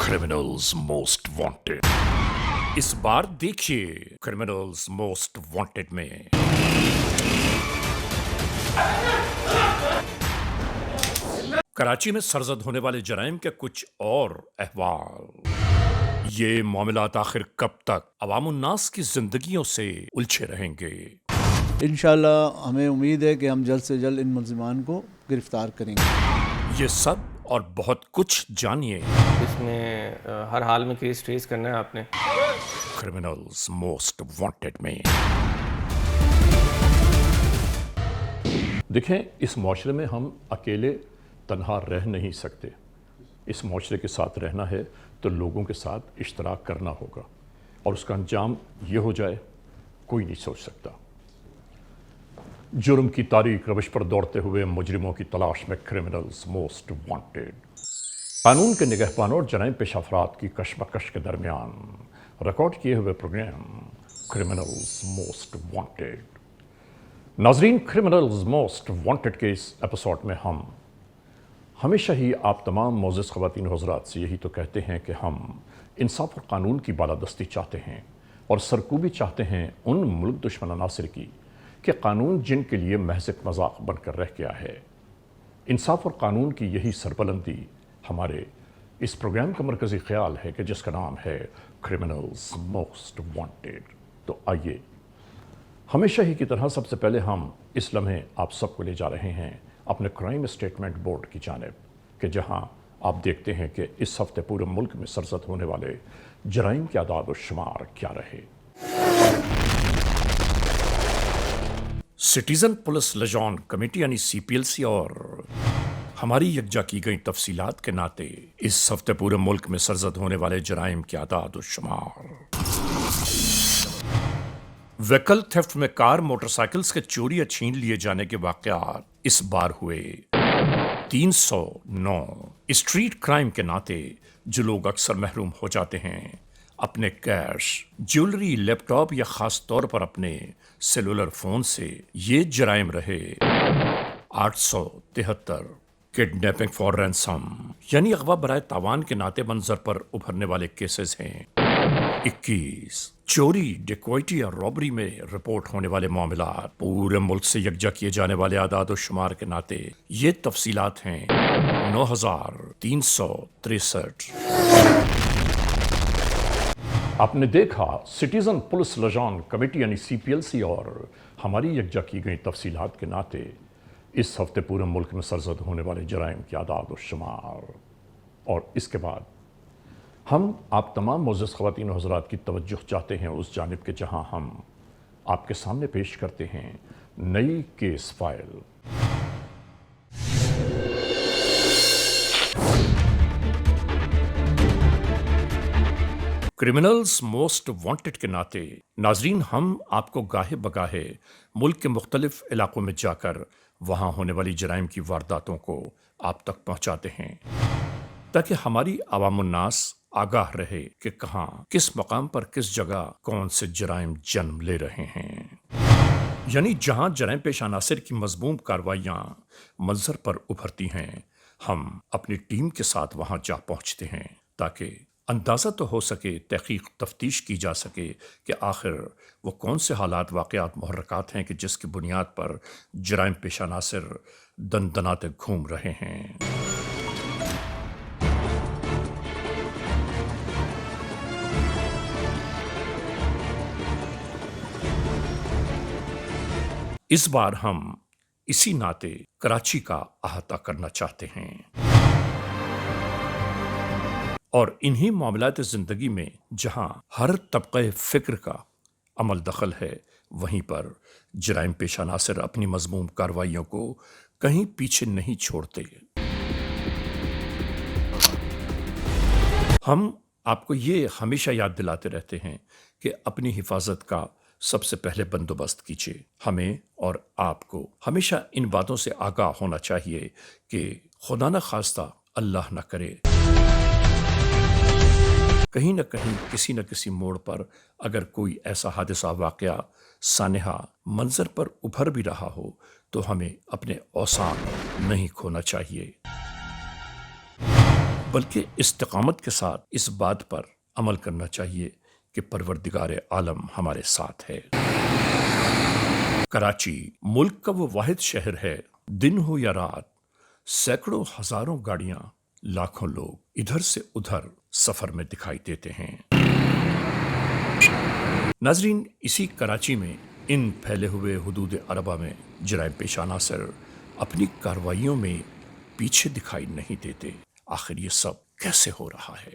Criminals most wanted. इस बार देखिए criminals most wanted में कराची में सरजद होने वाले जराइम के कुछ और अहवाल। ये मामलात आखिर कब तक अवाम उन्नास की जिंदगियों से उलझे रहेंगे? इंशाल्लाह हमें उम्मीद है कि हम जल्द से जल्द इन मुल्ज़िमान को गिरफ्तार करेंगे। ये सब और बहुत कुछ जानिए इसमें हर हाल में केस ट्रेस करना है आपने। क्रिमिनल्स मोस्ट वांटेड में। देखें, इस माशरे में हम अकेले तन्हा रह नहीं सकते। इस माशरे के साथ रहना है तो लोगों के साथ इश्तराक करना होगा, और उसका अंजाम ये हो जाए कोई नहीं सोच सकता। जुर्म की तारीख रविश पर दौड़ते हुए मुजरिमों की तलाश में क्रिमिनल्स मोस्ट वांटेड। कानून के निगहबानों और जराइम पेश अफराद की कशमकश के दरमियान रिकॉर्ड किए हुए प्रोग्राम क्रिमिनल्स मोस्ट वांटेड। नाजरीन, क्रिमिनल्स मोस्ट वांटेड के इस एपिसोड में हम हमेशा ही आप तमाम मोअज़्ज़ज़ ख़वातीन हज़रात से यही तो कहते हैं कि हम इंसाफ और कानून की बालादस्ती चाहते हैं और सरकूबी चाहते हैं उन मुल्क दुश्मन अनासिर की कि कानून जिनके लिए महज़ एक मजाक बनकर रह गया है। इंसाफ और कानून की यही सरबलंदी हमारे इस प्रोग्राम का मरकज़ी ख्याल है कि जिसका नाम है क्रिमिनल्स मोस्ट वांटेड। तो आइए, हमेशा ही की तरह सबसे पहले हम इस लम्हे आप सबको ले जा रहे हैं अपने क्राइम स्टेटमेंट बोर्ड की जानिब, कि जहां आप देखते हैं कि इस हफ्ते पूरे मुल्क में सरजद होने वाले जराइम के आदाद और शुमार क्या रहे। सिटीजन पुलिस लिजॉन कमेटी यानी CPLC और हमारी यकजा की गई तफसीलात के नाते इस हफ्ते पूरे मुल्क में सरजद होने वाले जराइम के आदाद और शुमार। व्हीकल थेफ्ट में कार मोटरसाइकिल्स के चोरी या छीन लिए जाने के वाक़यात इस बार हुए 309। स्ट्रीट क्राइम के नाते जो लोग अक्सर महरूम हो जाते हैं अपने कैश, ज्वेलरी, लैपटॉप या ख़ास तौर पर अपने सेलुलर फ़ोन से, ये जराइम रहे 873। किडनैपिंग फॉर रैंसम यानी अगवा बराए तावान के नाते मंजर पर उभरने वाले केसेस हैं 21। चोरी, डिक्वाइटी और रॉबरी में रिपोर्ट होने वाले मामला पूरे मुल्क से यकजा किए जाने वाले आदाद और शुमार के नाते ये तफसीलात हैं 9363। आपने देखा, सिटीज़न पुलिस लिजॉन कमेटी यानी CPLC और हमारी यकजा की गई तफसीलात के नाते इस हफ्ते पूरे मुल्क में सरजद होने वाले जराइम के आदाद और शुमार। और इसके बाद हम आप तमाम मुअज़्ज़ज़ ख़वातीन और हज़रात की तवज्जुह चाहते हैं उस जानिब के जहां हम आपके सामने पेश करते हैं नई case file. Criminals most wanted के नाते नाजरीन, हम आपको गाहे बगाहे मुल्क के मुख्तलिफ इलाकों में जाकर वहां होने वाली जराइम की वारदातों को आप तक पहुंचाते हैं ताकि हमारी अवाम उन्नास आगाह रहे कि कहां, किस मकाम पर, किस जगह कौन से जराइम जन्म ले रहे हैं। यानी जहां जराइम पेश अनासिर की मजमूम कार्रवाइयां मंजर पर उभरती हैं, हम अपनी टीम के साथ वहां जा पहुंचते हैं ताकि अंदाज़ा तो हो सके, तहकीक तफ्तीश की जा सके कि आखिर वो कौन से हालात, वाक़यात, मुहर्रकात हैं कि जिसकी बुनियाद पर जराइम पेश अनासिर दनदनाते घूम रहे हैं। इस बार हम इसी नाते कराची का अहाता करना चाहते हैं और इन्हीं मामलात ज़िंदगी में जहां हर तबक़े फ़िक्र का अमल दखल है, वहीं पर जराइम पेश अनासिर अपनी मज़मूम कार्रवाइयों को कहीं पीछे नहीं छोड़ते। हम आपको ये हमेशा याद दिलाते रहते हैं कि अपनी हिफाजत का सबसे पहले बंदोबस्त कीजिए। हमें और आपको हमेशा इन बातों से आगाह होना चाहिए कि खुदा न खास्ता, अल्लाह न करे, कहीं न कहीं किसी न किसी मोड़ पर अगर कोई ऐसा हादसा, वाक़या, सानेहा मंजर पर उभर भी रहा हो तो हमें अपने औसान नहीं खोना चाहिए। بلکہ استقامت کے ساتھ اس بات پر عمل کرنا چاہیے کہ پروردگار عالم ہمارے ساتھ ہے۔ کراچی ملک کا وہ واحد شہر ہے، دن ہو یا رات، سینکڑوں ہزاروں گاڑیاں، لاکھوں لوگ ادھر سے ادھر سفر میں دکھائی دیتے ہیں۔ ناظرین، اسی کراچی میں ان پھیلے ہوئے حدود عربہ میں جرائم پیشہ عناصر اپنی کارروائیوں میں پیچھے دکھائی نہیں دیتے۔ آخر یہ سب کیسے ہو رہا ہے؟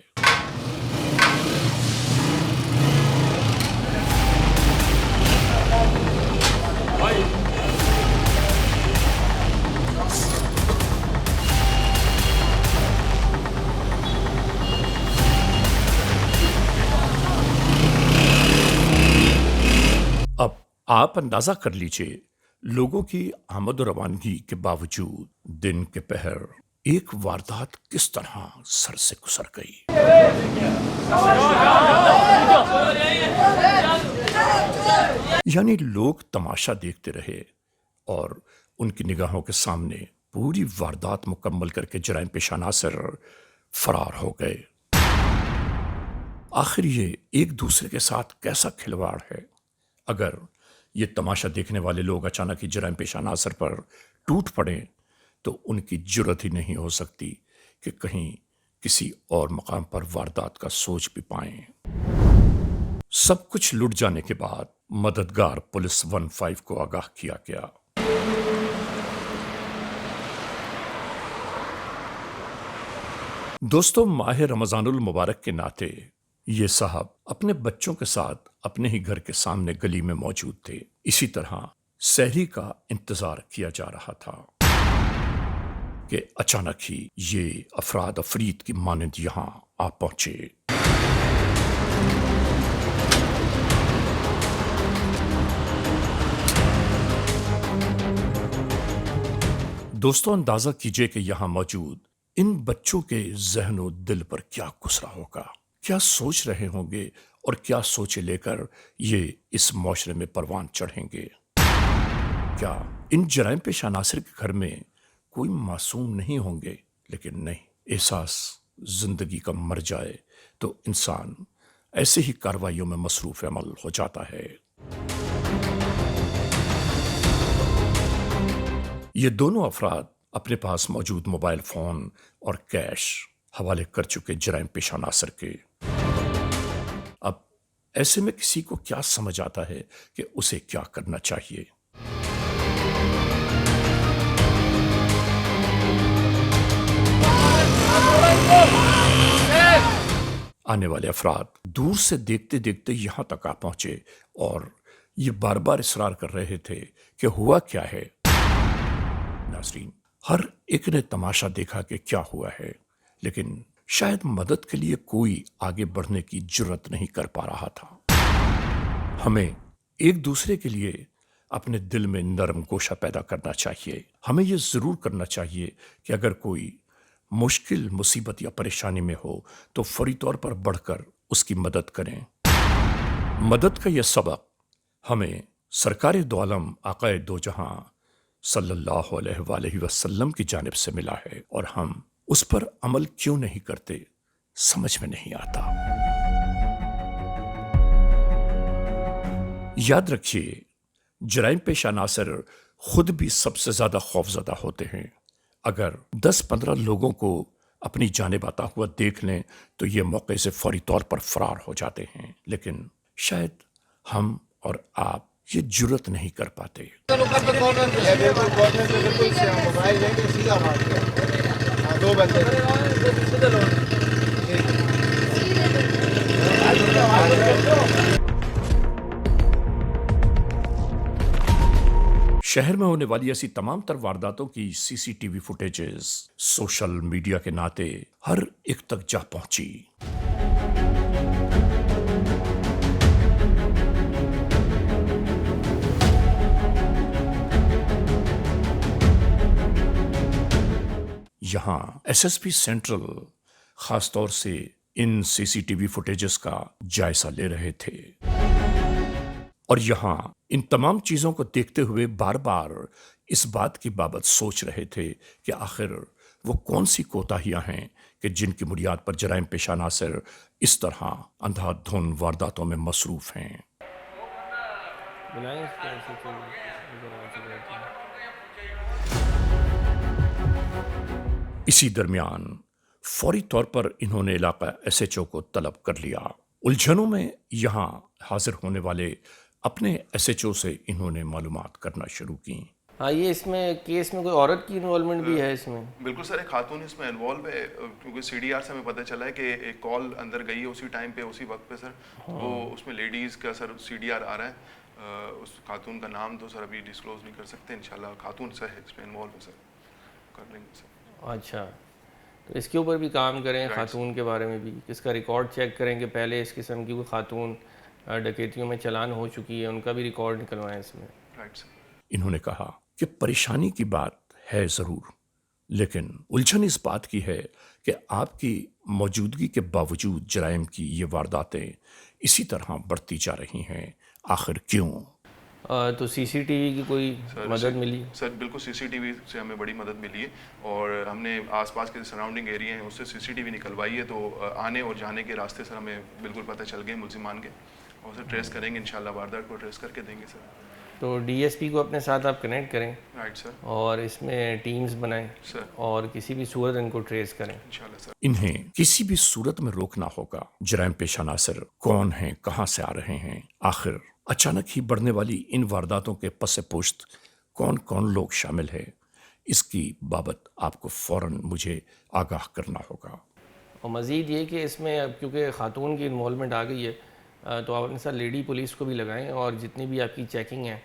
اب آپ اندازہ کر لیجئے، لوگوں کی آمد و روانگی کے باوجود دن کے پہر ایک واردات کس طرح سر سے گزر گئی۔ یعنی لوگ تماشا دیکھتے رہے اور ان کی نگاہوں کے سامنے پوری واردات مکمل کر کے جرائم پیشہ عناصر فرار ہو گئے۔ آخر یہ ایک دوسرے کے ساتھ کیسا کھلواڑ ہے؟ اگر یہ تماشا دیکھنے والے لوگ اچانک ہی جرائم پیشہ عناصر پر ٹوٹ پڑیں تو ان کی جرت ہی نہیں ہو سکتی کہ کہیں کسی اور مقام پر واردات کا سوچ بھی پائیں۔ سب کچھ لٹ جانے کے بعد مددگار پولیس 15 کو آگاہ کیا گیا۔ دوستو، ماہ رمضان المبارک کے ناطے یہ صاحب اپنے بچوں کے ساتھ اپنے ہی گھر کے سامنے گلی میں موجود تھے۔ اسی طرح سحری کا انتظار کیا جا رہا تھا کہ اچانک ہی یہ افراد افرید کی مانند یہاں آ پہنچے۔ دوستو، اندازہ کیجئے کہ یہاں موجود ان بچوں کے ذہن و دل پر کیا گزرا ہوگا، کیا سوچ رہے ہوں گے اور کیا سوچے لے کر یہ اس معاشرے میں پروان چڑھیں گے۔ کیا ان جرائم پیشہ عناصر کے گھر میں کوئی معصوم نہیں ہوں گے؟ لیکن نہیں، احساس زندگی کا مر جائے تو انسان ایسے ہی کارروائیوں میں مصروف عمل ہو جاتا ہے۔ یہ دونوں افراد اپنے پاس موجود موبائل فون اور کیش حوالے کر چکے جرائم پیشہ عناصر کے۔ اب ایسے میں کسی کو کیا سمجھ آتا ہے کہ اسے کیا کرنا چاہیے؟ آنے والے افراد دور سے دیکھتے دیکھتے یہاں تک آ پہنچے اور یہ بار بار اصرار کر رہے تھے کہ ہوا کیا ہے۔ ناظرین، ہر ایک نے تماشا دیکھا کہ کیا ہوا ہے، لیکن شاید مدد کے لیے کوئی آگے بڑھنے کی جرت نہیں کر پا رہا تھا۔ ہمیں ایک دوسرے کے لیے اپنے دل میں نرم گوشہ پیدا کرنا چاہیے۔ ہمیں یہ ضرور کرنا چاہیے کہ اگر کوئی مشکل، مصیبت یا پریشانی میں ہو تو فوری طور پر بڑھ کر اس کی مدد کریں۔ مدد کا یہ سبق ہمیں سرکار دو عالم آقا دو جہاں صلی اللہ علیہ وآلہ وسلم کی جانب سے ملا ہے، اور ہم اس پر عمل کیوں نہیں کرتے سمجھ میں نہیں آتا۔ یاد رکھیے، جرائم پیشہ عناصر خود بھی سب سے زیادہ خوفزدہ ہوتے ہیں۔ اگر 10-15 لوگوں کو اپنی جانب آتا ہوا دیکھ لیں تو یہ موقع سے فوری طور پر فرار ہو جاتے ہیں، لیکن شاید ہم اور آپ یہ جرت نہیں کر پاتے۔ شہر میں ہونے والی ایسی تمام تر وارداتوں کی C C T V footages social media کے ناطے ہر ایک تک جا پہنچی۔ یہاں ایس ایس پی سینٹرل خاص طور سے ان سی سی ٹی وی فوٹیجز کا جائزہ لے رہے تھے، اور یہاں ان تمام چیزوں کو دیکھتے ہوئے بار بار اس بات کی بابت سوچ رہے تھے کہ آخر وہ کون سی کوتاہیاں ہیں کہ جن کی بنیاد پر جرائم پیشہ عناصر اس طرح اندھا دھن وارداتوں میں مصروف ہیں۔ بلائیں اس کو ایسے تو ادھر آ چکے ہیں۔ اسی درمیان فوری طور پر انہوں نے علاقہ ایس ایچ او کو طلب کر لیا۔ الجھنوں میں یہاں حاضر ہونے والے اپنے ایس ایچ او سے انہوں نے معلومات کرنا شروع کی۔ ہاں، یہ اس میں کیس میں کوئی عورت کی انوالومنٹ بھی ہے اس میں؟ بالکل سر، ایک خاتون اس میں انوالو ہے، کیونکہ سی ڈی آر سے ہمیں پتہ چلا ہے کہ ایک کال اندر گئی ہے اسی ٹائم پہ، اسی وقت پہ سر، وہ اس میں لیڈیز کا سر سی ڈی آر آ رہا ہے۔ اس خاتون کا نام تو سر ابھی ڈسکلوز نہیں کر سکتے، انشاءاللہ خاتون سر ہے اس میں انوالو ہے سر، کر لیں گے سر۔ اچھا، تو اس کے اوپر بھی کام کریں، خاتون کے بارے میں بھی اس کا ریکارڈ چیک کریں کہ پہلے اس قسم کی کوئی خاتون ڈکیتیوں میں چلان ہو چکی ہے، ان کا بھی ریکارڈ نکلوائیں اس میں۔ Right sir. انہوں نے کہا کہ پریشانی کی بات ہے ضرور، لیکن الجھن اس بات کی ہے کہ آپ کی موجودگی کے باوجود جرائم کی یہ وارداتیں اسی طرح بڑھتی جا رہی ہیں، آخر کیوں؟ تو سی سی ٹی وی کی کوئی مدد ملی؟ سر بالکل سی سی ٹی وی سے ہمیں بڑی مدد ملی ہے، اور ہم نے آس پاس کے سراؤنڈنگ ایریا ہیں اس سے سی سی ٹی وی نکلوائی ہے، تو آنے اور جانے کے راستے سر ہمیں بالکل پتہ چل گئے ملزمان کے، اور اسے ٹریس کریں گے انشاءاللہ، واردات کو ٹریس کر کے دیں گے سر۔ تو ڈی ایس پی کو اپنے ساتھ آپ کنیکٹ کریں، رائٹ سر۔ اور اس میں ٹیمز بنائیں سر اور کسی بھی صورت ان کو ٹریس کریں۔ انشاءاللہ سر۔ انہیں کسی بھی صورت میں روکنا ہوگا۔ جرائم پیشہ عناصر کون ہیں، کہاں سے آ رہے ہیں، آخر اچانک ہی بڑھنے والی ان وارداتوں کے پس پشت کون کون لوگ شامل ہیں، اس کی بابت آپ کو فوراً مجھے آگاہ کرنا ہوگا۔ اور مزید یہ کہ اس میں اب کیونکہ خاتون کی انوالومنٹ آ گئی ہے، تو آپ اپنے ساتھ لیڈی پولیس کو بھی لگائیں، اور جتنی بھی آپ کی چیکنگ ہے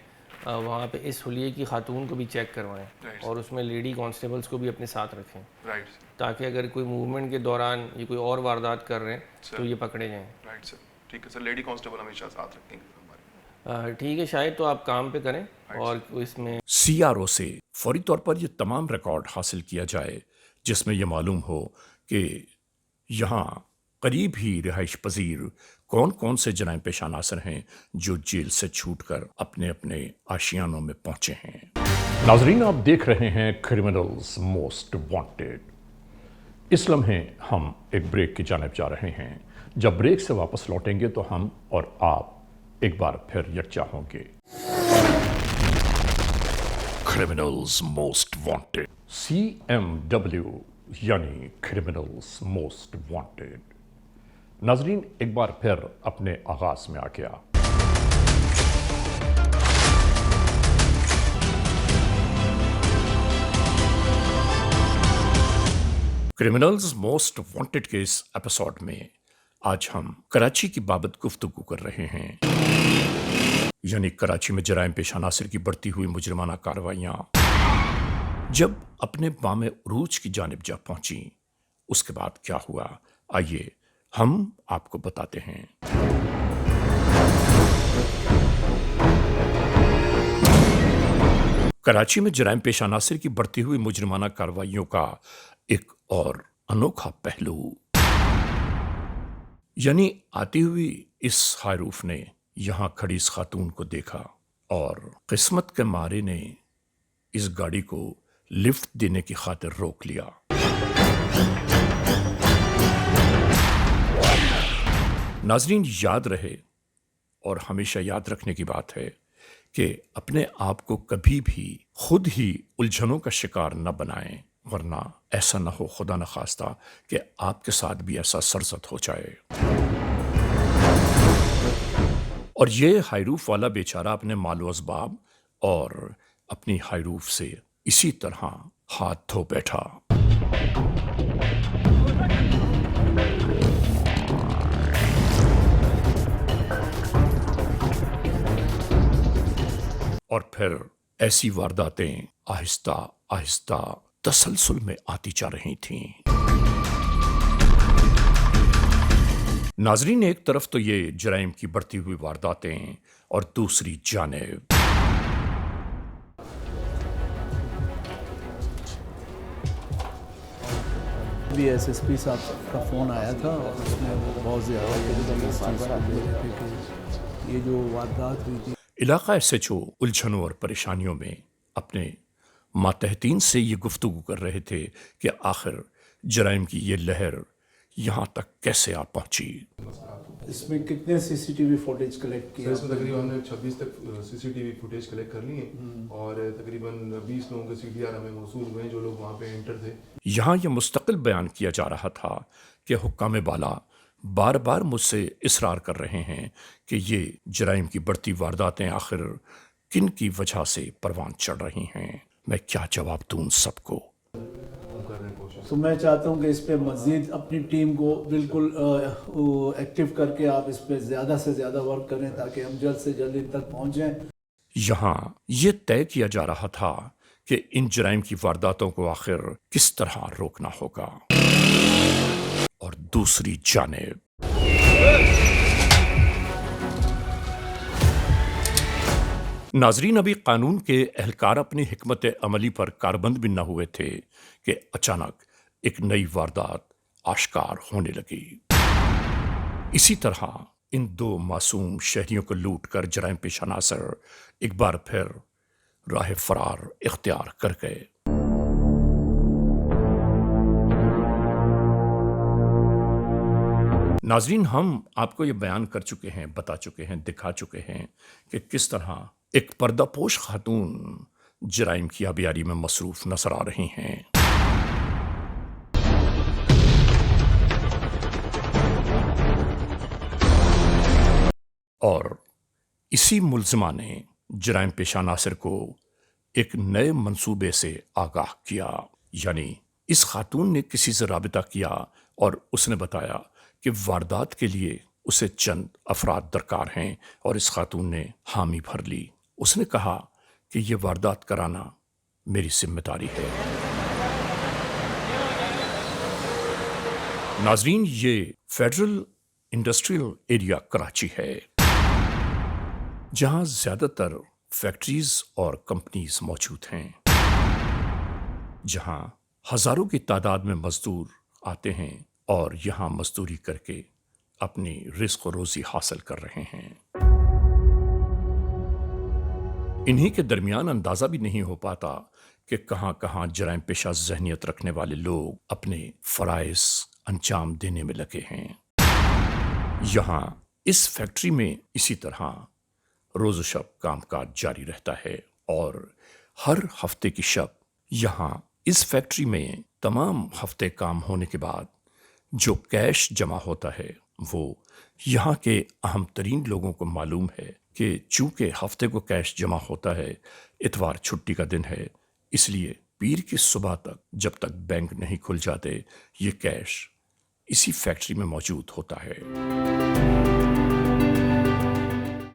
وہاں پہ اس حلیے کی خاتون کو بھی چیک کروائیں، اور اس میں لیڈی کانسٹیبلز کو بھی اپنے ساتھ رکھیں، رائٹ سر۔ تاکہ اگر کوئی موومنٹ کے دوران یہ کوئی اور واردات کر رہے ہیں تو یہ پکڑے جائیں۔ رائٹ سر، ٹھیک ہے سر، لیڈی کانسٹیبل ہمیشہ ساتھ رکھیں گے ہمارے۔ ٹھیک ہے، شاید تو آپ کام پہ کریں، اور اس میں سی آر او سے فوری طور پر یہ تمام ریکارڈ حاصل کیا جائے جس میں یہ معلوم ہو کہ یہاں قریب ہی رہائش پذیر کون کون سے جرائم پیشہ عناصر ہیں جو جیل سے چھوٹ کر اپنے اپنے آشیانوں میں پہنچے ہیں۔ ناظرین، آپ دیکھ رہے ہیں کرمنلز موسٹ وانٹیڈ۔ اس لمحے ہم ایک بریک کی جانب جا رہے ہیں۔ جب بریک سے واپس لوٹیں گے تو ہم اور آپ ایک بار پھر یکجا ہوں گے۔ کرمنلز موسٹ وانٹیڈ، CMW یعنی کرمنلز موسٹ وانٹیڈ۔ ناظرین، ایک بار پھر اپنے آغاز میں آ گیا۔ کرمنلز موسٹ وانٹیڈ کے اس ایپیسوڈ میں آج ہم کراچی کی بابت گفتگو کر رہے ہیں، یعنی کراچی میں جرائم پیشہ عناصر کی بڑھتی ہوئی مجرمانہ کارروائیاں جب اپنے بام عروج کی جانب جا پہنچی، اس کے بعد کیا ہوا، آئیے ہم آپ کو بتاتے ہیں۔ کراچی میں جرائم پیشہ عناصر کی بڑھتی ہوئی مجرمانہ کارروائیوں کا ایک اور انوکھا پہلو، یعنی آتی ہوئی اس ہائروف نے یہاں کھڑی اس خاتون کو دیکھا اور قسمت کے مارے نے اس گاڑی کو لفٹ دینے کی خاطر روک لیا۔ ناظرین، یاد رہے اور ہمیشہ یاد رکھنے کی بات ہے کہ اپنے آپ کو کبھی بھی خود ہی الجھنوں کا شکار نہ بنائیں، ورنہ ایسا نہ ہو خدا نخواستہ کہ آپ کے ساتھ بھی ایسا سرزد ہو جائے۔ اور یہ ہائروف والا بیچارہ اپنے مال و اسباب اور اپنی ہائروف سے اسی طرح ہاتھ دھو بیٹھا۔ اور پھر ایسی وارداتیں آہستہ آہستہ تسلسل میں آتی جا رہی تھیں۔ ناظرین، ایک طرف تو یہ جرائم کی بڑھتی ہوئی وارداتیں اور دوسری جانب بھی ایس پی صاحب کا فون آیا تھا، اور اس میں بہت زیادہ یہ جو واردات ہوئی تھی۔ علاقہ ایس ایچ او الجھنوں اور پریشانیوں میں اپنے ماتحتین سے یہ گفتگو کر رہے تھے کہ آخر جرائم کی یہ لہر یہاں تک کیسے آ پہنچی۔ اس میں کتنے C C T V footage collect کیا؟ اس میں تقریباً ہم نے 26 تک C C T V footage collect کر لی ہیں اور تقریباً 20 لوگوں کے سی ڈی آر ہمیں موصول ہوئے ہیں جو لوگ وہاں پہ انٹر تھے۔ یہاں یہ مستقل بیان کیا جا رہا تھا کہ حکام بالا بار بار مجھ سے اصرار کر رہے ہیں کہ یہ جرائم کی بڑھتی وارداتیں آخر کن کی وجہ سے پروان چڑھ رہی ہیں۔ میں کیا جواب دوں ان سب کو؟ تو میں چاہتا ہوں کہ اس پہ مزید اپنی ٹیم کو بالکل ایکٹیو کر کے آپ اس پہ زیادہ سے زیادہ ورک کریں تاکہ ہم جلد سے جلد ان تک پہنچیں۔ یہاں یہ طے کیا جا رہا تھا کہ ان جرائم کی وارداتوں کو آخر کس طرح روکنا ہوگا، اور دوسری جانب ناظرین، ابھی قانون کے اہلکار اپنی حکمت عملی پر کاربند بھی نہ ہوئے تھے کہ اچانک ایک نئی واردات آشکار ہونے لگی۔ اسی طرح ان دو معصوم شہریوں کو لوٹ کر جرائم پیشہ عناصر ایک بار پھر راہ فرار اختیار کر گئے۔ ناظرین، ہم آپ کو یہ بیان کر چکے ہیں، بتا چکے ہیں، دکھا چکے ہیں کہ کس طرح ایک پردہ پوش خاتون جرائم کی آبیاری میں مصروف نظر آ رہی ہیں۔ اور اسی ملزمہ نے جرائم پیشہ عناصر کو ایک نئے منصوبے سے آگاہ کیا، یعنی اس خاتون نے کسی سے رابطہ کیا اور اس نے بتایا کہ واردات کے لیے اسے چند افراد درکار ہیں، اور اس خاتون نے حامی بھر لی۔ اس نے کہا کہ یہ واردات کرانا میری ذمہ داری ہے۔ ناظرین، یہ فیڈرل انڈسٹریل ایریا کراچی ہے، جہاں زیادہ تر فیکٹریز اور کمپنیز موجود ہیں، جہاں ہزاروں کی تعداد میں مزدور آتے ہیں اور یہاں مزدوری کر کے اپنی رزق و روزی حاصل کر رہے ہیں۔ انہی کے درمیان اندازہ بھی نہیں ہو پاتا کہ کہاں کہاں جرائم پیشہ ذہنیت رکھنے والے لوگ اپنے فرائض انجام دینے میں لگے ہیں۔ یہاں اس فیکٹری میں اسی طرح روز و شب کام کاج جاری رہتا ہے، اور ہر ہفتے کی شب یہاں اس فیکٹری میں تمام ہفتے کام ہونے کے بعد جو کیش جمع ہوتا ہے وہ یہاں کے اہم ترین لوگوں کو معلوم ہے کہ چونکہ ہفتے کو کیش جمع ہوتا ہے، اتوار چھٹی کا دن ہے، اس لیے پیر کی صبح تک جب تک بینک نہیں کھل جاتے یہ کیش اسی فیکٹری میں موجود ہوتا ہے۔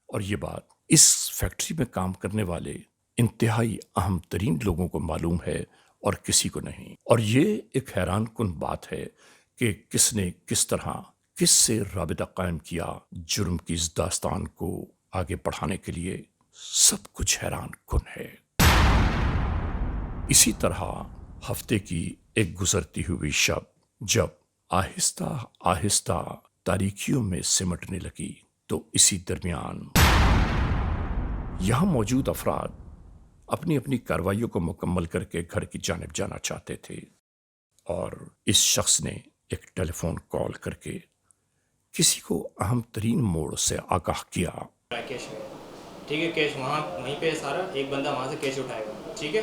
اور یہ بات اس فیکٹری میں کام کرنے والے انتہائی اہم ترین لوگوں کو معلوم ہے اور کسی کو نہیں۔ اور یہ ایک حیران کن بات ہے کہ کس نے کس طرح کس سے رابطہ قائم کیا جرم کی اس داستان کو آگے بڑھانے کے لیے، سب کچھ حیران کن ہے۔ اسی طرح ہفتے کی ایک گزرتی ہوئی شب جب آہستہ آہستہ تاریکیوں میں سمٹنے لگی، تو اسی درمیان یہاں موجود افراد اپنی اپنی کارروائیوں کو مکمل کر کے گھر کی جانب جانا چاہتے تھے، اور اس شخص نے ایک ٹیلی فون کال کر کے کسی کو اہم ترین موڑ سے آگاہ کیا۔ کیش ہے، ٹھیک ہے، کیش وہاں وہیں پہ سارا، ایک بندہ وہاں سے کیش اٹھائے گا، ٹھیک ہے،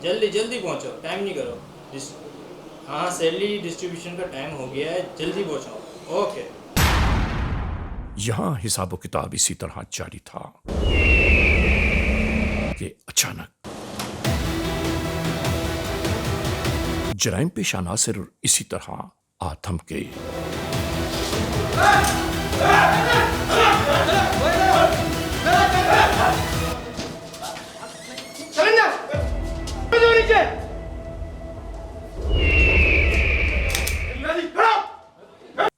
جلدی جلدی پہنچو، ٹائم نہیں کرو، ہاں سیلری ڈسٹریبیوشن کا ٹائم ہو گیا ہے، جلدی پہنچو، اوکے۔ یہاں حساب و کتاب اسی طرح جاری تھا کہ اچانک جرائم پیشہ عناصر اسی طرح آ تھمکے۔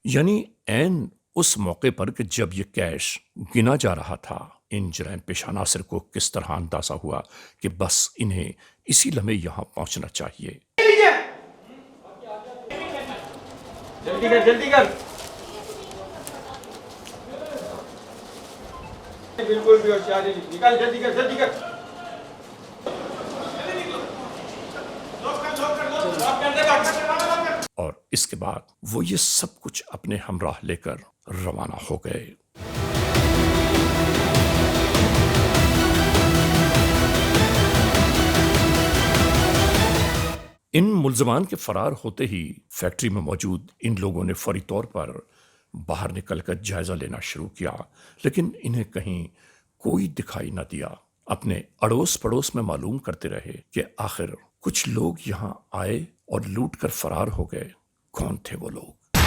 یعنی عین اس موقع پر کہ جب یہ کیش گنا جا رہا تھا، ان جرائم پیشہ عناصر کو کس طرح اندازہ ہوا کہ بس انہیں اسی لمحے یہاں پہنچنا چاہیے۔ جلدی کر جلدی کر، بالکل بھی ہوشیاری نکال، جلدی کر جلدی کر۔ اس کے بعد وہ یہ سب کچھ اپنے ہمراہ لے کر روانہ ہو گئے۔ ان ملزمان کے فرار ہوتے ہی فیکٹری میں موجود ان لوگوں نے فوری طور پر باہر نکل کر جائزہ لینا شروع کیا، لیکن انہیں کہیں کوئی دکھائی نہ دیا۔ اپنے اڑوس پڑوس میں معلوم کرتے رہے کہ آخر کچھ لوگ یہاں آئے اور لوٹ کر فرار ہو گئے۔ کون تھے وہ لوگ؟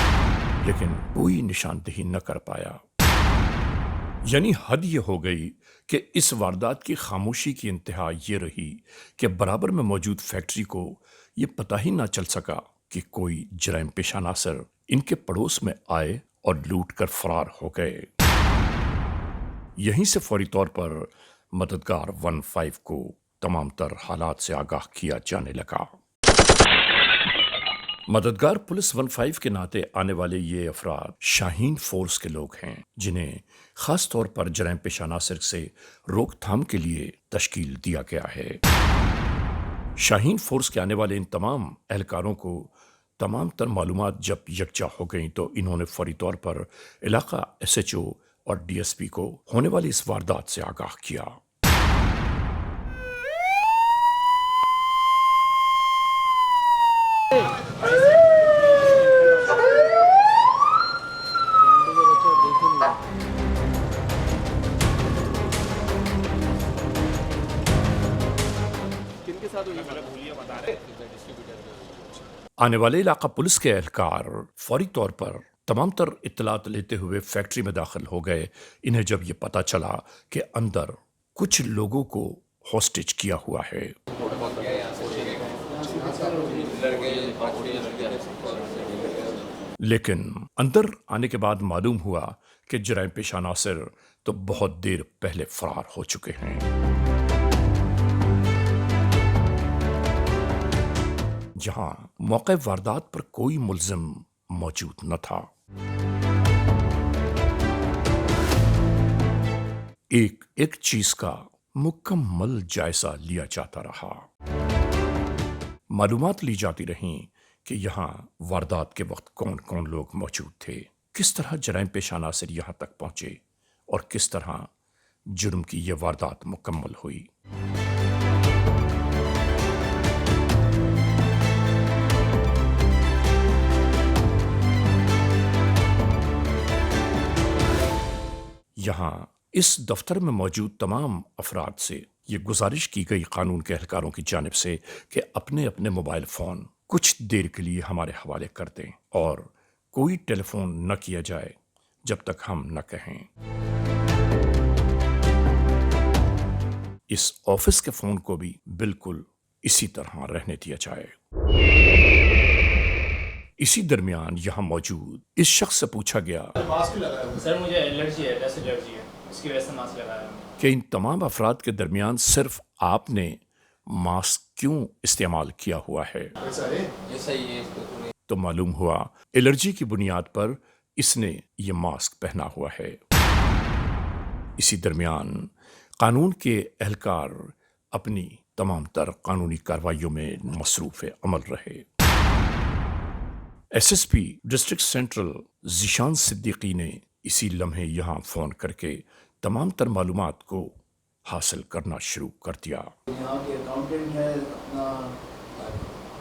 لیکن کوئی نشاندہی نہ کر پایا۔ یعنی حد یہ ہو گئی کہ اس واردات کی خاموشی کی انتہا یہ رہی کہ برابر میں موجود فیکٹری کو یہ پتہ ہی نہ چل سکا کہ کوئی جرائم پیشہ عناصر ان کے پڑوس میں آئے اور لوٹ کر فرار ہو گئے۔ یہیں سے فوری طور پر مددگار 15 کو تمام تر حالات سے آگاہ کیا جانے لگا۔ مددگار پولیس 15 کے ناطے آنے والے یہ افراد شاہین فورس کے لوگ ہیں، جنہیں خاص طور پر جرائم پیشہ عناصر سے روک تھام کے لیے تشکیل دیا گیا ہے۔ شاہین فورس کے آنے والے ان تمام اہلکاروں کو تمام تر معلومات جب یکجا ہو گئیں تو انہوں نے فوری طور پر علاقہ SHO اور DSP کو ہونے والی اس واردات سے آگاہ کیا۔ آنے والے علاقہ پولیس کے اہلکار فوری طور پر تمام تر اطلاعات لیتے ہوئے فیکٹری میں داخل ہو گئے۔ انہیں جب یہ پتا چلا کہ اندر کچھ لوگوں کو ہوسٹیج کیا ہوا ہے، لیکن اندر آنے کے بعد معلوم ہوا کہ جرائم پیشہ عناصر تو بہت دیر پہلے فرار ہو چکے ہیں۔ جہاں موقع واردات پر کوئی ملزم موجود نہ تھا۔ ایک ایک چیز کا مکمل جائزہ لیا جاتا رہا۔ معلومات لی جاتی رہیں کہ یہاں واردات کے وقت کون کون لوگ موجود تھے، کس طرح جرائم پیشہ عناصر یہاں تک پہنچے اور کس طرح جرم کی یہ واردات مکمل ہوئی۔ یہاں اس دفتر میں موجود تمام افراد سے یہ گزارش کی گئی قانون کے اہلکاروں کی جانب سے کہ اپنے اپنے موبائل فون کچھ دیر کے لیے ہمارے حوالے کر دیں اور کوئی ٹیلی فون نہ کیا جائے جب تک ہم نہ کہیں۔ اس آفس کے فون کو بھی بالکل اسی طرح رہنے دیا جائے۔ اسی درمیان یہاں موجود اس شخص سے پوچھا گیا سر مجھے الرجی ہے، ڈسٹ الرجی ہے، اس کی وجہ سے ماسک لگایا ہوں۔ کہ ان تمام افراد کے درمیان صرف آپ نے ماسک کیوں استعمال کیا ہوا ہے؟ تو معلوم ہوا الرجی کی بنیاد پر اس نے یہ ماسک پہنا ہوا ہے۔ اسی درمیان قانون کے اہلکار اپنی تمام تر قانونی کارروائیوں میں مصروف عمل رہے۔ SSP district central Zeeshan Siddiqui نے اسی لمحے یہاں فون کر کے تمام تر معلومات کو حاصل کرنا شروع کر دیا۔ یہاں کے اکاؤنٹنٹ ہیں اپنا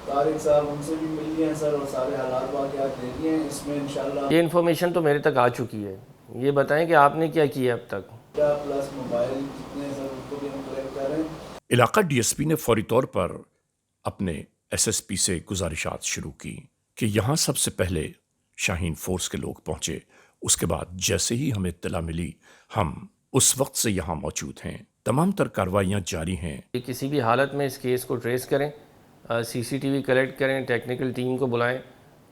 طارق صاحب، ان سے بھی مل گئے ہیں سر اور سارے حالات واقعات دیکھ لیے ہیں۔ اس میں انشاءاللہ یہ انفارمیشن تو میرے تک آ چکی ہے۔ یہ بتائیں کہ آپ نے کیا کیا اب تک؟ پلس موبائل جتنے سر اس کو بھی ہم کلیکٹ کر رہے ہیں۔ علاقہ DSP نے فوری طور پر اپنے SSP سے گزارشات شروع کی کہ یہاں سب سے پہلے شاہین فورس کے لوگ پہنچے۔ اس کے بعد جیسے ہی ہمیں اطلاع ملی ہم اس وقت سے یہاں موجود ہیں۔ تمام تر کارروائیاں جاری ہیں۔ کسی بھی حالت میں اس کیس کو ٹریس کریں، CCTV کلیکٹ کریں، ٹیکنیکل ٹیم کو بلائیں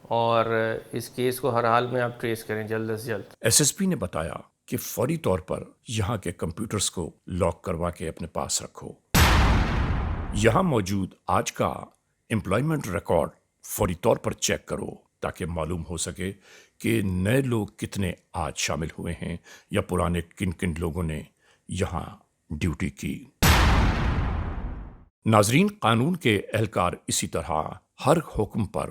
اور اس کیس کو ہر حال میں آپ ٹریس کریں جلد از جلد۔ SSP نے بتایا کہ فوری طور پر یہاں کے کمپیوٹرز کو لاک کروا کے اپنے پاس رکھو۔ یہاں موجود آج کا امپلائمنٹ ریکارڈ فوری طور پر چیک کرو تاکہ معلوم ہو سکے کہ نئے لوگ کتنے آج شامل ہوئے ہیں یا پرانے کن کن لوگوں نے یہاں ڈیوٹی کی۔ ناظرین، قانون کے اہلکار اسی طرح ہر حکم پر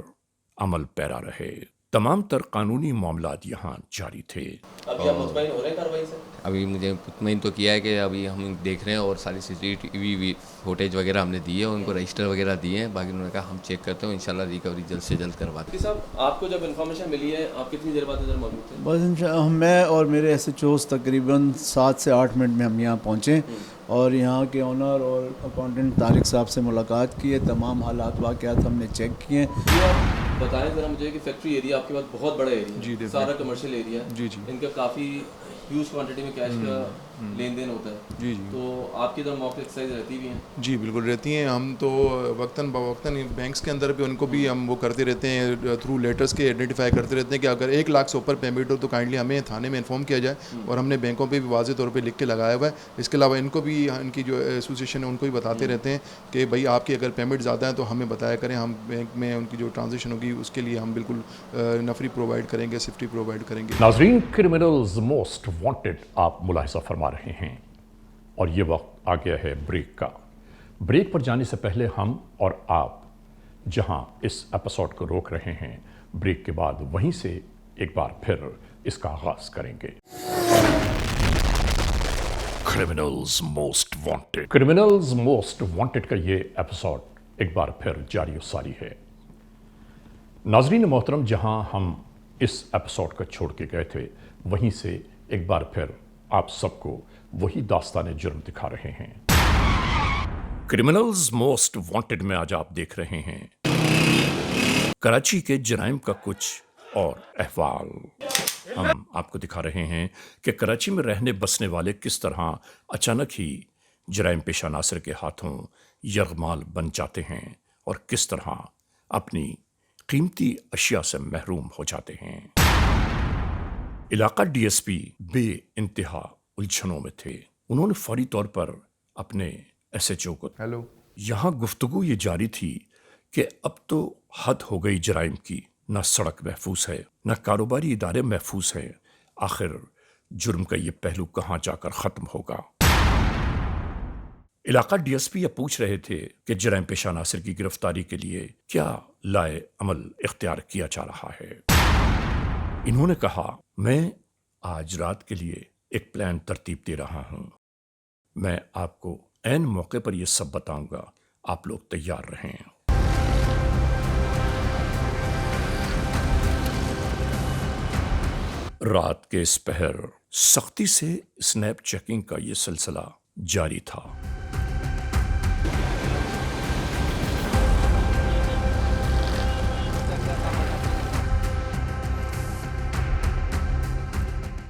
अमल पैरा रहे। तमाम तर कानूनी मामलात यहाँ जारी थे। अभी आप मुतमईन हो रहे हैं कार्रवाई से? अभी मुझे मुतमईन तो किया है कि अभी हम देख रहे हैं और सारी CCTV फुटेज वगैरह हमने दी है, उनको रजिस्टर वगैरह दिए हैं, बाकी उन्होंने कहा हम चेक करते हैं, इंशाल्लाह रिकवरी जल्द से जल्द करवाते हैं। साहब, आपको जब इन्फॉर्मेशन मिली है, आप कितनी देर बाद इधर मौजूद थे? बस मैं और मेरे SHOs तकरीबन 7 से 8 मिनट में हम यहाँ पहुँचे और यहाँ के ऑनर और अकाउंटेंट तारिक साहब से मुलाकात की है। तमाम हालात वाक़यात हमने चेक किए। बताएं ज़रा मुझे कि फैक्ट्री एरिया आपके पास बहुत बड़ा एरिया है, सारा कमर्शियल एरिया है, इनका काफ़ी ह्यूज क्वांटिटी में कैश का लेन देन होता है। जी। तो आपकी इधर मॉक एक्सरसाइज रहती भी हैं? जी बिल्कुल रहती हैं। हम तो वक्तन बवक्तन बैंक्स के अंदर भी उनको भी हम वो करते रहते हैं, थ्रू लेटर्स के आइडेंटिफाई करते रहते हैं कि अगर 1 लाख से ऊपर पेमेंट हो तो काइंडली हमें थाने में इन्फॉर्म किया जाए, और हमने बैंकों पे भी वाज़े तौर पे लिख के लगाया हुआ है। इसके अलावा इनको भी, इनकी जो एसोसिएशन है उनको भी बताते रहते हैं कि भाई आपकी अगर पेमेंट ज़्यादा है तो हमें बताया करें, हम बैंक में उनकी जो ट्रांजेक्शन होगी उसके लिए हम बिल्कुल नफरी प्रोवाइड करेंगे, सेफ्टी प्रोवाइड करेंगे। नाजरीन, क्रिमिनल्स मोस्ट वांटेड आप मुलाहिजा फरमा रहे हैं और ये वक्त आ गया है ब्रेक का। ब्रेक पर जाने से पहले हम और आप जहां इस एपिसोड को रोक रहे हैं, ब्रेक के बाद वहीं से एक बार फिर इसका आगाज करेंगे। Criminals most wanted. Criminals most wanted का ये एपिसोड एक बार फिर जारी सारी है। नाजरीन मोहतरम, जहां हम इस एपिसोड को छोड़ के गए थे, वहीं से एक बार फिर आप सबको वही दास्ताने जुर्म दिखा रहे हैं। क्रिमिनल्स मोस्ट वांटेड में आज आप देख रहे हैं कराची के जराइम का कुछ और अहवाल। हम आपको दिखा रहे हैं कि कराची में रहने बसने वाले किस तरह अचानक ही जराइम पेशा नासिर के हाथों यरगमाल बन जाते हैं और किस तरह अपनी कीमती अशिया से महरूम हो जाते हैं। इलाका DSP बे इंतहा उलझनों में थे। उन्होंने फौरी तौर पर अपने SHO को यहाँ गुफ्तगू ये जारी थी कि अब तो हद हो गई जराइम की, न सड़क महफूज है, न कारोबारी इदारे महफूज है, आखिर जुर्म का ये पहलू कहाँ जाकर ख़त्म होगा। इलाका DSP ये पूछ रहे थे कि जराइम पेशा नासिर की गिरफ्तारी के लिए क्या लाए अमल इख्तियार किया जा रहा है। इन्होंने कहा, मैं आज रात के लिए एक प्लान तरतीब दे रहा हूं। मैं आपको ऐन मौके पर यह सब बताऊंगा, आप लोग तैयार रहें। रात के इस पहर सख्ती से स्नैप चेकिंग का यह सिलसिला जारी था।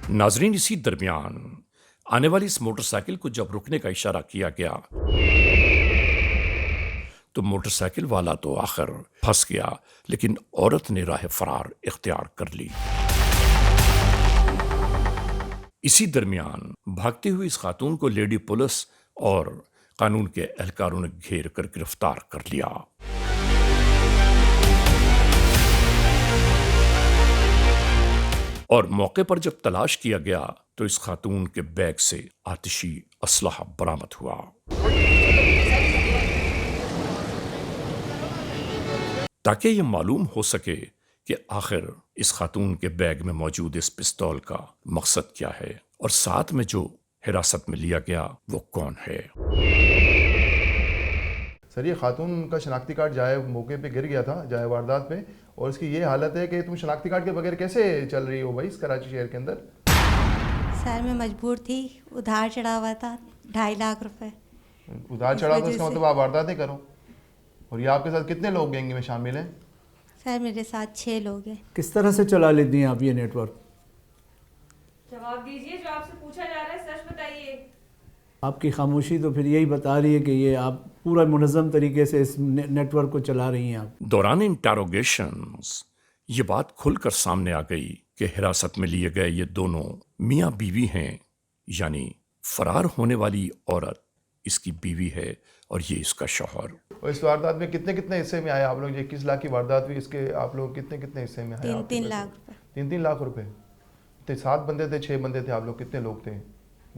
नाजरीन, इसी दरमियान आने वाली इस मोटरसाइकिल को जब रुकने का इशारा किया गया तो मोटरसाइकिल वाला तो आखिर फंस गया, लेकिन औरत ने राह फरार इख्तियार कर ली। इसी दरमियान भागती हुई इस खातून को लेडी पुलिस और कानून के एहलकारों ने घेर कर गिरफ्तार कर लिया। और मौके पर जब तलाश किया गया तो इस खातून के बैग से आतिशी असलहा बरामद हुआ। ताकि ये मालूम हो सके कि आखिर इस खातून के बैग में मौजूद इस पिस्तौल का मकसद क्या है और साथ में जो हिरासत में लिया गया वो कौन है। सर, ये खातून का शनाख्ती कार्ड जाए मौके पे गिर गया था, जाए वारदात पे, और इसकी ये हालत है कि तुम शनाख्ती कार्ड के बगैर कैसे चल रही हो भाई इस कराची शहर के अंदर? सर मैं मजबूर थी, उधार चढ़ा हुआ था 2.5 लाख रुपए। उधार चढ़ा तो इसका मतलब आप वारदातें करो। और ये आपके साथ कितने लोग गैंग में शामिल हैं? सर मेरे साथ 6 लोग हैं। किस तरह से चला लेती हैं आप ये नेटवर्क? जवाब दीजिए, जो आपसे पूछा जा रहा है सच बताइए। आपकी खामोशी तो फिर यही बता रही है कि ये आप पूरा मुनज़्ज़म तरीके से इस नेटवर्क को चला रही हैं। आप दौरान इंटेरोगेशंस ये बात खुलकर सामने आ गई कि हिरासत में लिए गए ये दोनों मियाँ बीवी हैं, यानी फरार होने वाली औरत इसकी बीवी है और ये इसका शौहर। और इस वारदात में कितने कितने हिस्से में आए आप लोग? 21 लाख की वारदात हुई, इसके आप लोग कितने कितने हिस्से में आए? 3 लाख रुपए। 3 लाख रुपए। 7 बंदे थे, 6 बंदे थे, आप लोग कितने लोग थे?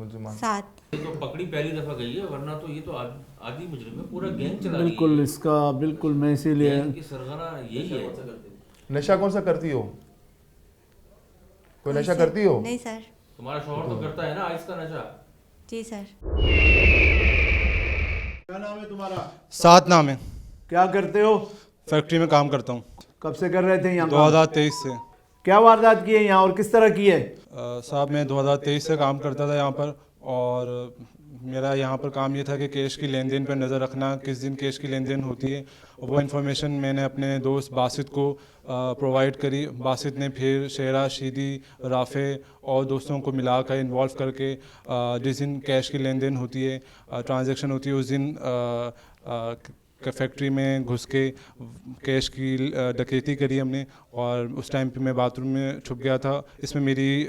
7। तो पकड़ी पहली दफा गई है, वरना तो ये तो आदि मुजरिम है, पूरा गैंग चला रही है। बिल्कुल, इसका बिल्कुल मैं इसीलिए सरगना यही है। नशा कौन सा करती हो? कोई नशा करती हो? नहीं सर। तुम्हारा शौहर तो करता है ना आइस का नशा? जी सर। क्या नाम है तुम्हारा? साथ नाम है। क्या करते हो? फैक्ट्री में काम करता हूँ। कब से कर रहे थे यहाँ? 2023 से। क्या वारदात की है यहाँ और किस तरह की है? साहब मैं 2023 से काम करता था यहाँ पर, और मेरा यहाँ पर काम ये था कि कैश की लेन देन पर नज़र रखना, किस दिन कैश की लेन देन होती है। वो इन्फॉर्मेशन मैंने अपने दोस्त बासित को प्रोवाइड करी। बासित ने फिर शेरा, शीदी, राफ़े और दोस्तों को मिलाकर इन्वॉल्व करके जिस दिन कैश की लेन देन होती है, ट्रांजैक्शन होती है, उस दिन फैक्ट्री में घुस के कैश की डकैती करी हमने। और उस टाइम पे मैं बाथरूम में छुप गया था। इसमें मेरी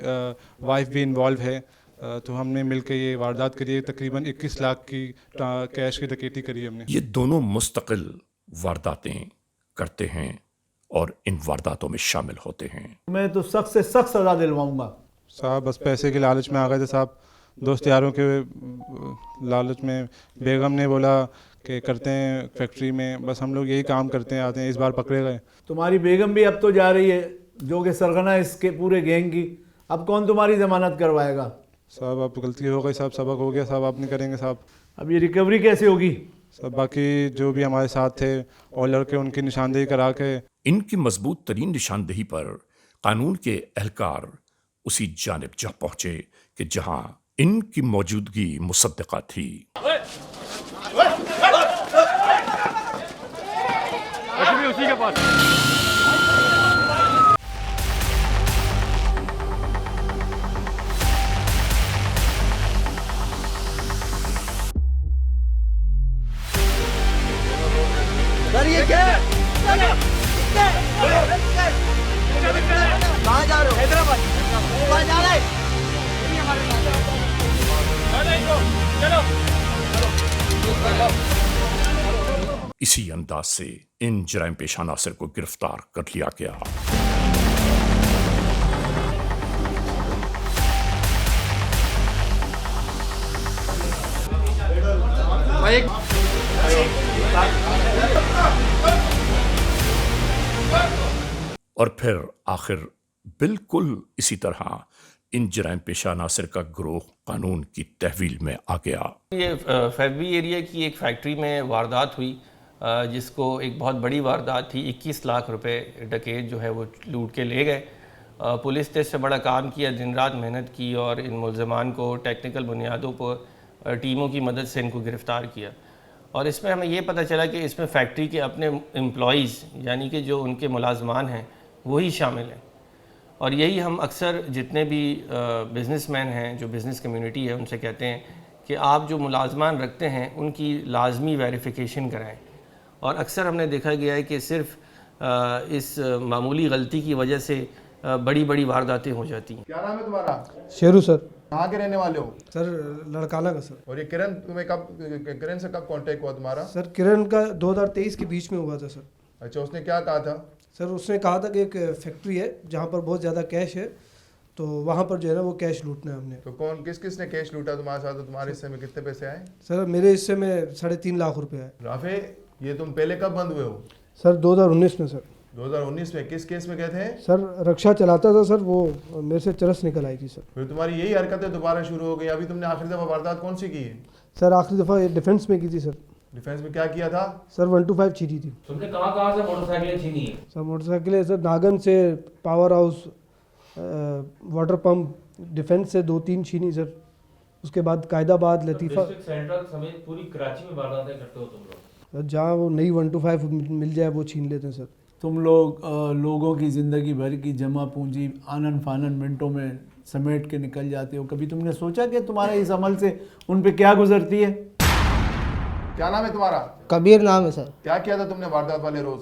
वाइफ भी इन्वॉल्व है, तो हमने मिलकर ये वारदात करी है। तकरीबन 21 लाख की कैश की डकैती करी हमने। ये दोनों मुस्तकिल वारदातें करते हैं और इन वारदातों में शामिल होते हैं। मैं तो सख्त से सख्त सजा दिलवाऊंगा। साहब बस पैसे के लालच में आ गए थे साहब, दोस्त यारों के लालच में। बेगम ने बोला कि करते हैं फैक्ट्री में, बस हम लोग यही काम करते हैं, आते हैं। इस बार पकड़े गए। तुम्हारी बेगम भी अब तो जा रही है, जो कि सरगना है इसके पूरे गैंग की। अब कौन तुम्हारी जमानत करवाएगा? साहब अब गलती हो गई साहब, सबक हो गया साहब, आप नहीं करेंगे साहब। अब ये रिकवरी कैसे होगी? सब बाकी जो भी हमारे साथ थे और लड़के, उनकी निशानदेही करा के। इनकी मजबूत तरीन निशानदेही पर कानून के एहलकार उसी जानिब जा पहुंचे कि जहां इनकी मौजूदगी मुसद्दका थी। उसी के पास ये क्या है? कहाँ जा रहे हो? हैदराबाद। कहाँ जा रहे? इसी अंदाज से इन जराइम पेशा नासिर को गिरफ्तार कर लिया गया। और फिर आखिर बिल्कुल इसी तरह इन जराइम पेशा नासिर का गिरोह कानून की तहवील में आ गया। ये फैबी एरिया की एक फैक्ट्री में वारदात हुई, जिसको एक बहुत बड़ी वारदात थी। 21 लाख रुपए डकैत जो है वो लूट के ले गए। पुलिस ने इससे बड़ा काम किया, दिन रात मेहनत की और इन मुल्ज़िमान को टेक्निकल बुनियादों पर टीमों की मदद से इनको गिरफ़्तार किया। और इसमें हमें ये पता चला कि इसमें फैक्ट्री के अपने एम्प्लॉइज़ यानी कि जो उनके मुलाजमान हैं वही शामिल हैं। और यही हम अक्सर जितने भी बिज़नेसमैन हैं, जो बिज़नेस कम्युनिटी है, उनसे कहते हैं कि आप जो मुलाजमान रखते हैं उनकी लाजमी वेरिफिकेशन कराएं। और अक्सर हमने देखा गया है कि सिर्फ इस मामूली गलती की वजह से बड़ी बड़ी वारदातें हो जाती हैं। क्या नाम है तुम्हारा? शेरू सर। कहाँ के रहने वाले हो? सर लड़काना का सर। और ये किरण, तुम्हें कब, किरण से कब कांटेक्ट हुआ तुम्हारा? सर किरण का 2023 के बीच में हुआ था सर। अच्छा, उसने क्या कहा था? सर उसने कहा था कि एक फैक्ट्री है जहाँ पर बहुत ज़्यादा कैश है, तो वहाँ पर जो है ना वो कैश लूटना है हमने। तो कौन, किस किस ने कैश लूटा तुम्हारे साथ? तो तुम्हारे हिस्से में कितने पैसे आए? सर मेरे हिस्से में 3.5 लाख रुपए आए। राफे, ये तुम पहले कब बंद हुए हो? सर 2019 में। सर 2019 में किस केस में गए थे? सर रक्षा चलाता था सर, वो मेरे से चरस निकल आई थी सर। फिर तुम्हारी यही हरकतें दोबारा शुरू हो गई। अभी तुमने आखिरी दफ़ा वारदात कौन सी की है? सर आखिरी दफ़ा डिफेंस में की थी सर। डिफेंस में क्या किया था? सर 125 छीनी थी। तुमने कहाँ से मोटरसाइकिलें छीनी है? सर मोटरसाइकिलें सर नागन से, power house, water pump, defence से 2-3 छीनी सर। उसके बाद कायदाबाद, लतीफ़ा, सेंट्रल समेत पूरी कराची में वारदातें करते हो तुम लोग। जहाँ वो नई 125 मिल जाए वो छीन लेते हैं सर। तुम लोग लोगों की ज़िंदगी भर की जमा पूंजी आनन फानन मिनटों में समेट के निकल जाते हो। कभी तुमने सोचा कि तुम्हारे इस अमल से उन पे क्या गुजरती है? क्या नाम है तुम्हारा? कबीर नाम है सर। क्या किया था तुमने वारदात वाले रोज?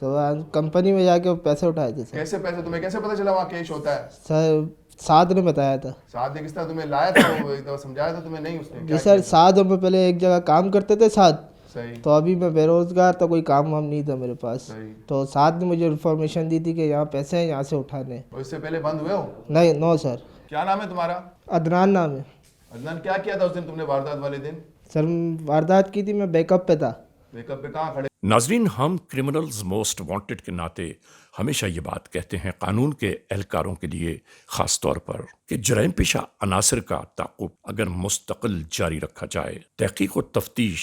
सर कंपनी में जाके पैसे उठाए थे सर। कैसे पैसे? तुम्हें कैसे पता चला वहाँ कैश होता है? सर साद ने बताया था। साद ने किस तरह तुम्हें लाया था? वो एक दफा समझाया था तुम्हें? नहीं उसने? जी सर, साद और मैं पहले एक जगह काम करते थे साथ। सही। तो अभी मैं बेरोजगार, तो कोई काम वाम नहीं था मेरे पास। तो साथ ने मुझे इन्फॉर्मेशन दी थी कि यहाँ पैसे हैं, यहाँ से उठाने। और इससे पहले बंद हुए हो? नहीं, नो सर। क्या नाम है तुम्हारा? अदनान नाम है। अदनान, क्या किया था उस दिन तुमने वारदात वाले दिन? सर वारदात की थी, मैं बैकअप पे था। वेकअप पे कहाँ खड़े नाजरीन, हम क्रिमिनल्स मोस्ट वांटेड के नाते हमेशा ये बात कहते हैं कानून के एहलकारों के लिए ख़ास तौर पर कि जराइम पेशा अनासर का ताक़ुब अगर मुस्तकिल जारी रखा जाए, तहक़ीक़ व तफ्तीश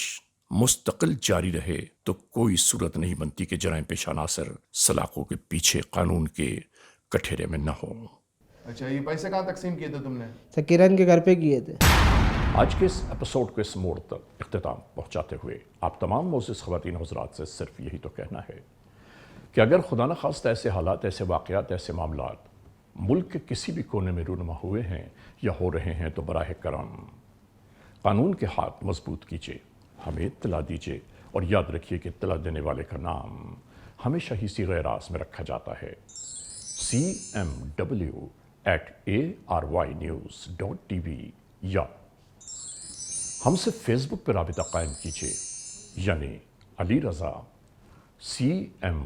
मुस्तकिल जारी रहे, तो कोई सूरत नहीं बनती कि जराइम पेशा अनासर सलाखों के पीछे कानून के कठेरे में न हो। अच्छा, ये पैसे कहाँ तकसीम किए थे तुमने? सर किरण के घर पे किए थे। आज के इस एपिसोड को इस मोड़ तक इख्तिताम पहुँचाते हुए आप तमाम मोअज़्ज़िज़ ख़वातीन हज़रात से सिर्फ यही तो कहना है कि अगर खुदा न खास्ता ऐसे हालात, ऐसे वाक़यात, ऐसे मामलात मुल्क के किसी भी कोने में रूनुमा हुए हैं या हो रहे हैं, तो बराह करम कानून के हाथ मजबूत कीजिए, हमें इत्तला दीजिए और याद रखिए कि इत्तला देने वाले का नाम हमेशा ही सीग़े रास में रखा जाता है। cmw@arYnews.tv या हमसे फेसबुक पर राबिता कायम कीजिए, यानी अली रज़ा cmw@gmail.com।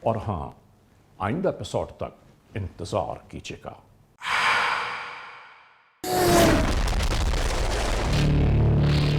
और हाँ, आइंदा एपिसोड तक इंतज़ार कीजिएगा।